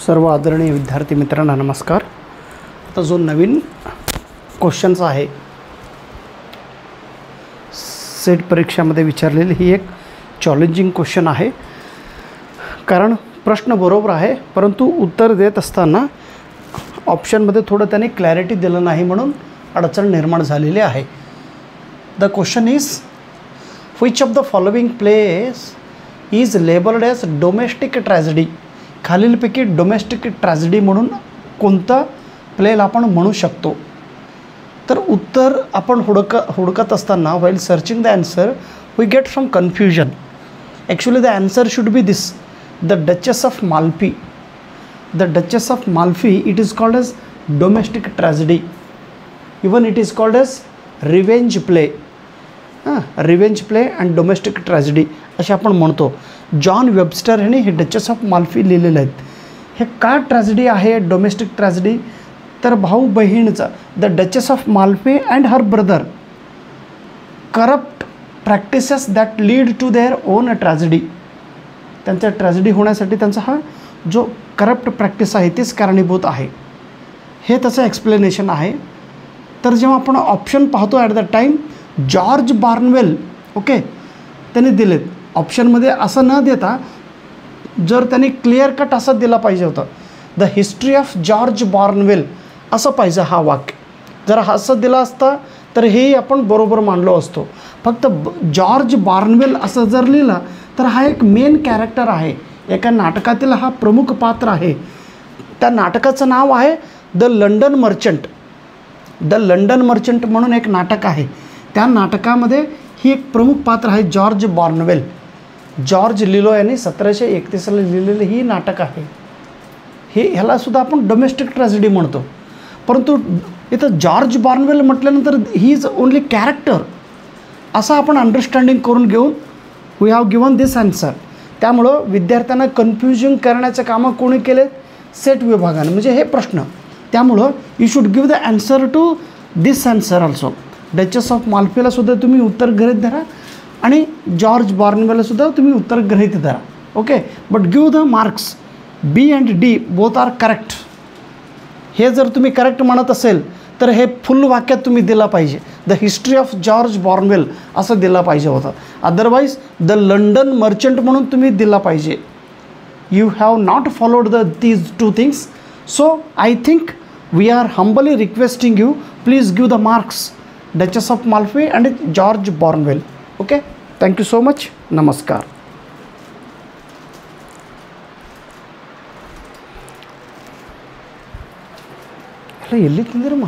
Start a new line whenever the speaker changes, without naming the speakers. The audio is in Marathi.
सर्व आदरणीय विद्यार्थी मित्रांना नमस्कार। आता जो नवीन क्वेश्चन्स आहे सेट परीक्षामध्ये विचारलेली ही एक चॅलेंजिंग क्वेश्चन आहे, कारण प्रश्न बरोबर आहे परंतु उत्तर देत असताना ऑप्शनमध्ये थोडं त्याने क्लॅरिटी दिलं नाही म्हणून अडचण निर्माण झालेली आहे। The question is which of the following place is labelled as domestic tragedy. खालीलपैकी डोमेस्टिक ट्रॅजेडी म्हणून कोणता प्लेला आपण म्हणू शकतो। तर उत्तर आपण हुडकत असताना while searching the answer we get some confusion. Actually the answer should be this, the Duchess of Malfi. The Duchess of Malfi it is called as domestic tragedy, even it is called as revenge play. Revenge play and domestic tragedy असे आपण म्हणतो। जॉन वेबस्टर ह्यांनी हे डचेस ऑफ माल्फी लिहिलेले आहेत। हे का ट्रॅजेडी आहे डोमेस्टिक ट्रॅजेडी, तर भाऊ बहिणीचा the Duchess of Malfi and her brother corrupt practices that lead to their own tragedy. त्यांचा ट्रॅजेडी होण्यासाठी त्यांचा हा जो करप्ट प्रॅक्टिस आहे तेच कारणीभूत आहे, हे त्याचं एक्सप्लेनेशन आहे। तर जेव्हा आपण ऑप्शन पाहतो at the time George Barnwell, okay, त्यांनी दिलेत ऑप्शनमध्ये असं न देता जर त्यांनी क्लिअर कट असं दिला पाहिजे होतं, द हिस्ट्री ऑफ जॉर्ज बॉर्नवेल असं पाहिजे हा वाक्य। जर असं दिला असता तर हेही आपण बरोबर मानलो असतो। फक्त जॉर्ज बॉर्नवेल असं जर लिहिलं तर हा एक मेन कॅरेक्टर आहे, एका नाटकातील हा प्रमुख पात्र आहे। त्या नाटकाचं नाव आहे the London merchant. The London merchant म्हणून एक नाटक आहे, त्या नाटकामध्ये ही एक प्रमुख पात्र आहे जॉर्ज बॉर्नवेल। जॉर्ज लिलो यांनी 1731ला लिहिलेलं ही नाटक आहे। ह्यालासुद्धा आपण डोमेस्टिक ट्रॅजेडी म्हणतो, परंतु इथं जॉर्ज बॉर्नवेल म्हटल्यानंतर ही इज ओनली कॅरेक्टर असं आपण अंडरस्टँडिंग करून घेऊन we have given this answer. त्यामुळं विद्यार्थ्यांना कन्फ्युजिंग करण्याचं कामं कोणी केले, सेट विभागाने, म्हणजे हे प्रश्न। त्यामुळं you should give the answer to this answer also. Duchess of माल्फीलासुद्धा तुम्ही उत्तर गृहीत धरा आणि जॉर्ज बॉर्नवेलसुद्धा तुम्ही उत्तर गृहीत धरा, okay. But give the marks B and D both are correct. हे जर तुम्ही करेक्ट म्हणत असेल तर हे फुल वाक्यात तुम्ही दिला पाहिजे, द हिस्ट्री ऑफ जॉर्ज बॉर्नवेल असं दिला पाहिजे होतं। अदरवाईज द लंडन मर्चंट म्हणून तुम्ही दिला पाहिजे। You have not followed these two things, so I think we are humbly requesting you please give the marks Duchess of Malfi and George Barnwell, okay. Thank you so much, नमस्कार। ಎಲ್ಲಿತ್ತಿದ್ದೀರಮ್ಮ?